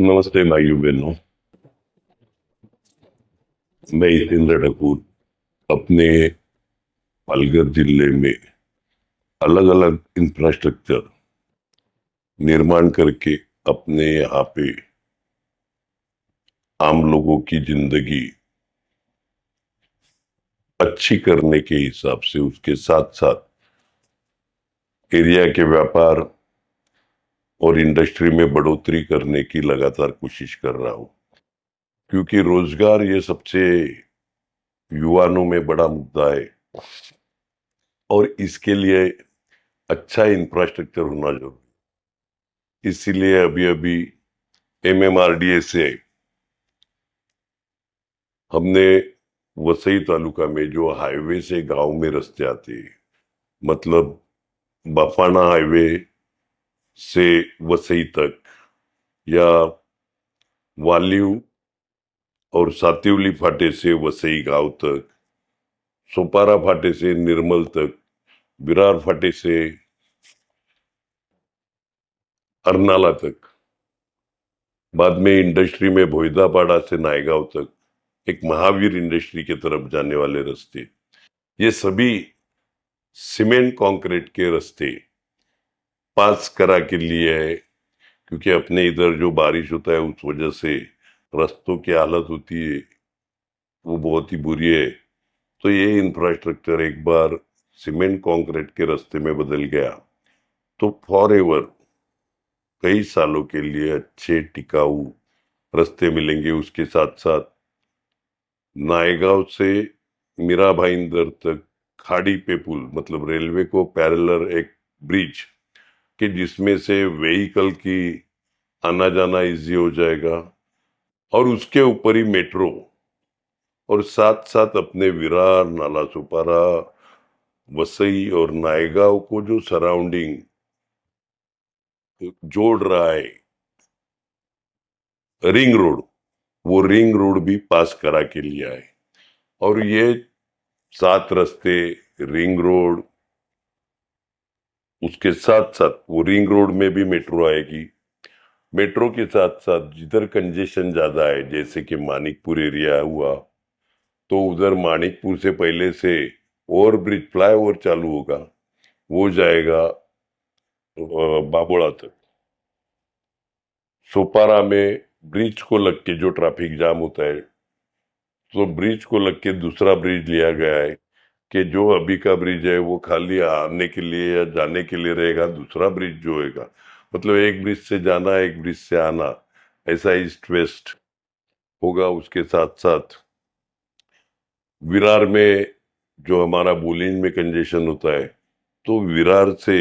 नमस्ते भाइयों बहनों। मैं हितेंद्र ठाकुर अपने पालघर जिले में अलग अलग इंफ्रास्ट्रक्चर निर्माण करके अपने यहाँ पे आम लोगों की जिंदगी अच्छी करने के हिसाब से उसके साथ साथ एरिया के व्यापार और इंडस्ट्री में बढ़ोतरी करने की लगातार कोशिश कर रहा हूँ, क्योंकि रोजगार ये सबसे युवाओं में बड़ा मुद्दा है और इसके लिए अच्छा इंफ्रास्ट्रक्चर होना जरूरी। इसीलिए अभी अभी एमएमआरडीए से हमने वसई तालुका में जो हाईवे से गांव में रास्ते आते हैं, मतलब बाफाना हाईवे से वसई तक, या वालिव और सातिवली फाटे से वसई गांव तक, सोपारा फाटे से निर्मल तक, विरार फाटे से अरनाला तक, बाद में इंडस्ट्री में भोईदापाड़ा से नायगांव तक, एक महावीर इंडस्ट्री की तरफ जाने वाले रास्ते, ये सभी सीमेंट कंक्रीट के रास्ते पास करा के लिए है। क्योंकि अपने इधर जो बारिश होता है उस वजह से रास्तों की हालत होती है वो बहुत ही बुरी है। तो ये इंफ्रास्ट्रक्चर एक बार सीमेंट कंक्रीट के रास्ते में बदल गया तो फॉर एवर कई सालों के लिए अच्छे टिकाऊ रास्ते मिलेंगे। उसके साथ साथ नायगांव से मीरा भाईंदर तक खाड़ी पे पुल, मतलब रेलवे को पैरेलल एक ब्रिज कि जिसमें से व्हीकल की आना जाना इजी हो जाएगा, और उसके ऊपर ही मेट्रो, और साथ साथ अपने विरार, नाला सुपारा, वसई और नायगांव को जो सराउंडिंग जोड़ रहा है रिंग रोड, वो रिंग रोड भी पास करा के लिया है। और ये 7 रास्ते रिंग रोड, उसके साथ साथ वो रिंग रोड में भी मेट्रो आएगी। मेट्रो के साथ साथ जिधर कंजेशन ज्यादा है, जैसे कि मानिकपुर एरिया हुआ, तो उधर मानिकपुर से पहले से ओवर ब्रिज फ्लाईओवर चालू होगा, वो जाएगा बाबोड़ा तक। सोपारा में ब्रिज को लग के जो ट्रैफिक जाम होता है, तो ब्रिज को लग के दूसरा ब्रिज लिया गया है कि जो अभी का ब्रिज है वो खाली आने के लिए या जाने के लिए रहेगा, दूसरा ब्रिज जो होगा मतलब एक ब्रिज से जाना एक ब्रिज से आना, ऐसा ईस्ट वेस्ट होगा। उसके साथ साथ विरार में जो हमारा बोलिंज में कंजेशन होता है, तो विरार से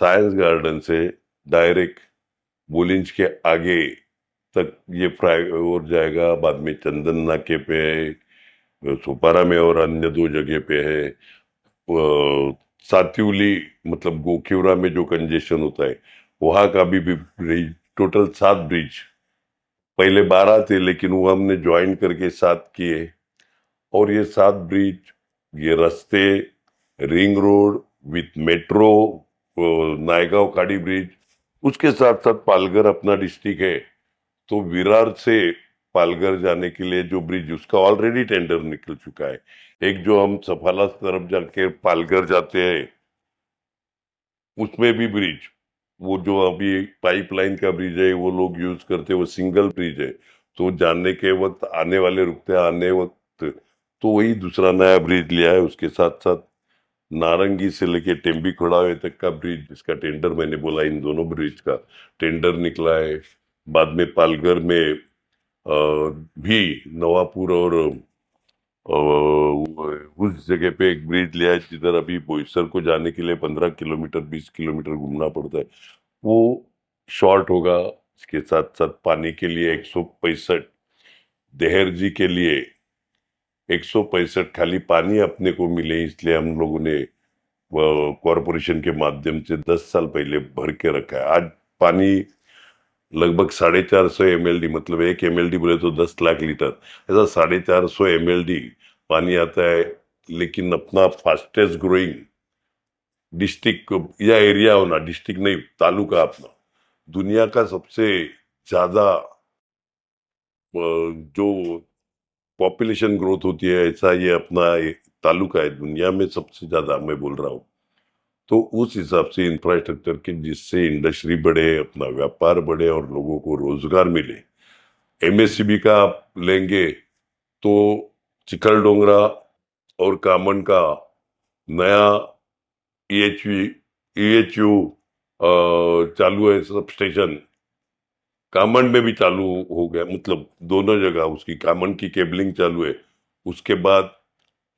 साइंस गार्डन से डायरेक्ट बोलिंज के आगे तक ये फ्लाईओवर जाएगा। बाद में चंदन नाके पे है, सुपारा में और अन्य 2 जगह पे है। सातिवली मतलब गोखिवरा में जो कंजेशन होता है वहां का भी ब्रिज, टोटल 7 ब्रिज, पहले 12 थे लेकिन वो हमने ज्वाइन करके 7 किए। और ये 7 ब्रिज, ये रास्ते, ring road with metro, Naigaon खाड़ी ब्रिज, उसके साथ साथ पालघर अपना डिस्ट्रिक्ट है, तो विरार से पालघर जाने के लिए जो ब्रिज, उसका ऑलरेडी टेंडर निकल चुका है। एक जो हम सफाला तरफ जाके पालघर जाते हैं उसमें भी ब्रिज, वो जो अभी पाइपलाइन का ब्रिज है वो लोग यूज करते हैं, वो सिंगल ब्रिज है, तो जाने के वक्त आने वाले रुकते हैं, आने वक्त तो वही दूसरा नया ब्रिज लिया है। उसके साथ साथ नारंगी से लेके टेम्बी खोड़ावे तक का ब्रिज, जिसका टेंडर मैंने बोला, इन दोनों ब्रिज का टेंडर निकला है। बाद में पालघर में भी नवापुर और उस जगह पे एक ब्रिज लिया है जिधर अभी बोईसर को जाने के लिए 15 किलोमीटर 20 किलोमीटर घूमना पड़ता है, वो शॉर्ट होगा। इसके साथ साथ पानी के लिए 165, देहर जी के लिए 165 खाली पानी अपने को मिले, इसलिए हम लोगों ने कॉरपोरेशन के माध्यम से 10 साल पहले भर के रखा है। आज पानी लगभग 450 mld, मतलब 1 mld बोले तो 10 लाख लीटर, ऐसा 450 mld पानी आता है। लेकिन अपना फास्टेस्ट ग्रोइंग डिस्ट्रिक्ट या एरिया होना, डिस्ट्रिक्ट नहीं तालुका अपना, दुनिया का सबसे ज्यादा जो पॉपुलेशन ग्रोथ होती है, ऐसा ये अपना तालुका है दुनिया में सबसे ज्यादा, मैं बोल रहा हूँ। तो उस हिसाब से इंफ्रास्ट्रक्चर के, जिससे इंडस्ट्री बढ़े, अपना व्यापार बढ़े और लोगों को रोजगार मिले। एमएससीबी का आप लेंगे तो चिखल डोंगरा और कामन का नया ईएचयू चालू है सब स्टेशन। कामन में भी चालू हो गया, मतलब दोनों जगह उसकी कामन की केबलिंग चालू है। उसके बाद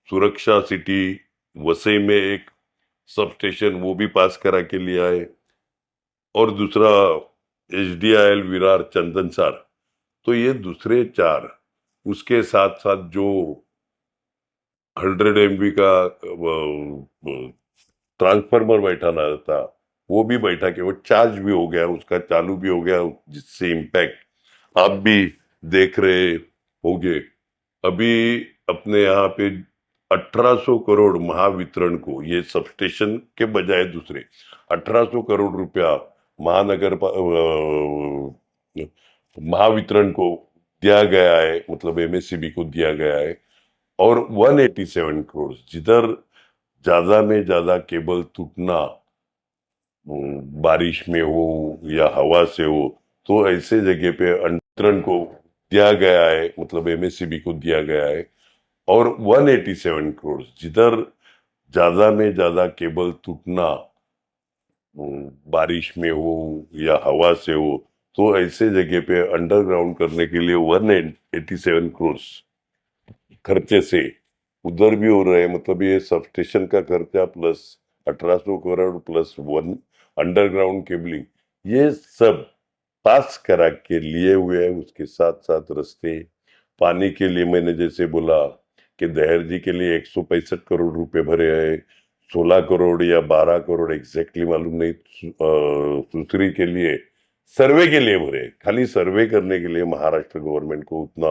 सुरक्षा सिटी वसई में एक सब स्टेशन वो भी पास करा के लिया है। और दूसरा एचडीआईएल विरार चंदनसार। तो ये दूसरे चार, उसके साथ साथ जो 100 MB का ट्रांसफार्मर बैठाना था, वो भी बैठा के वो चार्ज भी हो गया, उसका चालू भी हो गया, जिससे इम्पैक्ट आप भी देख रहे होंगे। अभी अपने यहाँ पे 1800 करोड़ महावितरण को, ये सबस्टेशन के बजाय दूसरे 1800 करोड़ रुपया महावितरण को दिया गया है, मतलब एमएससीबी को दिया गया है। और 187 करोड़, जिधर ज्यादा में ज्यादा केबल टूटना बारिश में हो या हवा से हो, तो ऐसे जगह पे अंतरण को दिया गया है, मतलब एमएससीबी को दिया गया है। और 187 करोड़, जिधर ज्यादा में ज्यादा केबल टूटना बारिश में हो या हवा से हो, तो ऐसे जगह पे अंडरग्राउंड करने के लिए 187 करोड़ खर्चे से उधर भी हो रहे हैं। मतलब ये सब स्टेशन का खर्चा plus 1800 crore plus one underground cabling, ये सब पास करा के लिए हुए हैं। उसके साथ साथ रास्ते, पानी के लिए मैंने जैसे बोला कि दहेर जी के लिए 165 करोड़ रुपए भरे हैं, 16 करोड़ या 12 करोड़ एग्जैक्टली मालूम नहीं, सुसरी के लिए सर्वे के लिए भरे, खाली सर्वे करने के लिए महाराष्ट्र गवर्नमेंट को उतना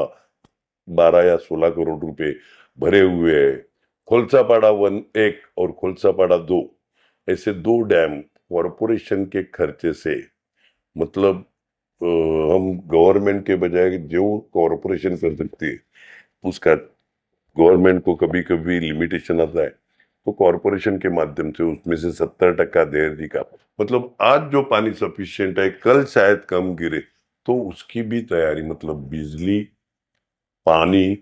12 या 16 करोड़ रुपए भरे हुए हैं। खोलसापाड़ा 1 और खोलसापाड़ा 2, ऐसे दो डैम कॉरपोरेशन के खर्चे से, मतलब हम गवर्नमेंट के बजाय जो कॉरपोरेशन कर सकती है, उसका गवर्नमेंट को कभी कभी लिमिटेशन आता है, तो कॉरपोरेशन के माध्यम से उसमें से 70% देर जी का, मतलब आज जो पानी सफिशिएंट है, कल शायद कम गिरे, तो उसकी भी तैयारी, मतलब बिजली, पानी,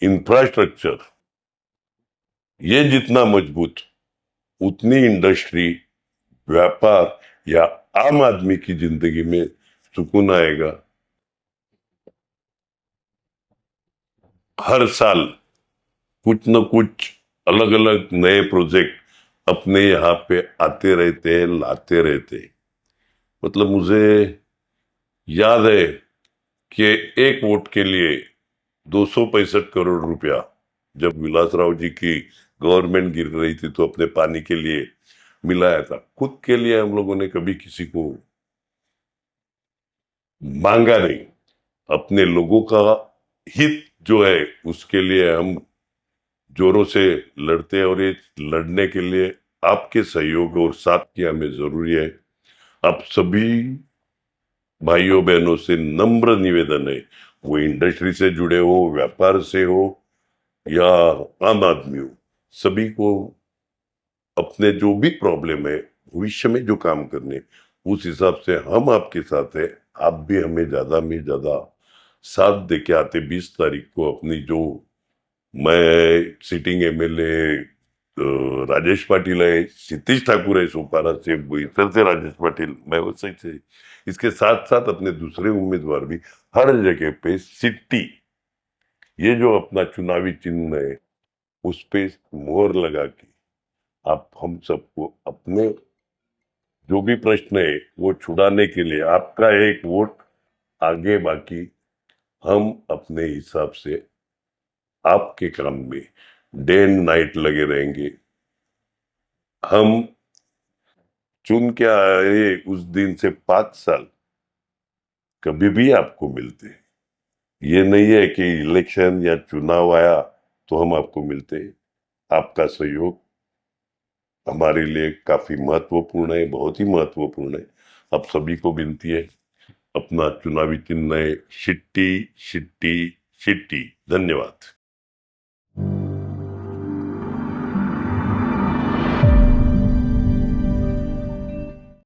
इंफ्रास्ट्रक्चर, ये जितना मजबूत, उतनी इंडस्ट्री, व्यापार या आम आदमी की जिंदगी में सुकून आएगा। हर साल कुछ न कुछ अलग अलग नए प्रोजेक्ट अपने यहाँ पे आते रहते हैं, लाते रहते हैं। मतलब मुझे याद है कि एक वोट के लिए 265 करोड़ रुपया जब विलासराव जी की गवर्नमेंट गिर रही थी, तो अपने पानी के लिए मिलाया था। खुद के लिए हम लोगों ने कभी किसी को मांगा नहीं, अपने लोगों का हित जो है उसके लिए हम जोरों से लड़ते हैं। और ये लड़ने के लिए आपके सहयोग और साथ की हमें जरूरी है। आप सभी भाइयों बहनों से नम्र निवेदन है, वो इंडस्ट्री से जुड़े हो, व्यापार से हो या आम आदमी हो, सभी को अपने जो भी प्रॉब्लम है, भविष्य में जो काम करने, उस हिसाब से हम आपके साथ है। आप भी हमें ज्यादा में ज्यादा साथ दे के आते 20 तारीख को अपनी जो, मैं सिटिंग एमएलए राजेश पाटिल है, क्षितिज ठाकुर है सोपारा से, इधर से राजेश पाटिल, मैं वैसे से, इसके साथ साथ अपने दूसरे उम्मीदवार भी हर जगह पे सिट्टी, ये जो अपना चुनावी चिन्ह है, उस पे मोहर लगा के आप हम सबको अपने जो भी प्रश्न है वो छुड़ाने के लिए आपका एक वोट आगे, बाकी हम अपने हिसाब से आपके काम में डे एंड नाइट लगे रहेंगे। हम चुन के आए उस दिन से 5 साल कभी भी आपको मिलते हैं। ये नहीं है कि इलेक्शन या चुनाव आया तो हम आपको मिलते हैं। आपका सहयोग हमारे लिए काफी महत्वपूर्ण है, बहुत ही महत्वपूर्ण है। आप सभी को विनती है अपना चुनावी चिन्ह है शिट्टी शिट्टी शिट्टी। धन्यवाद।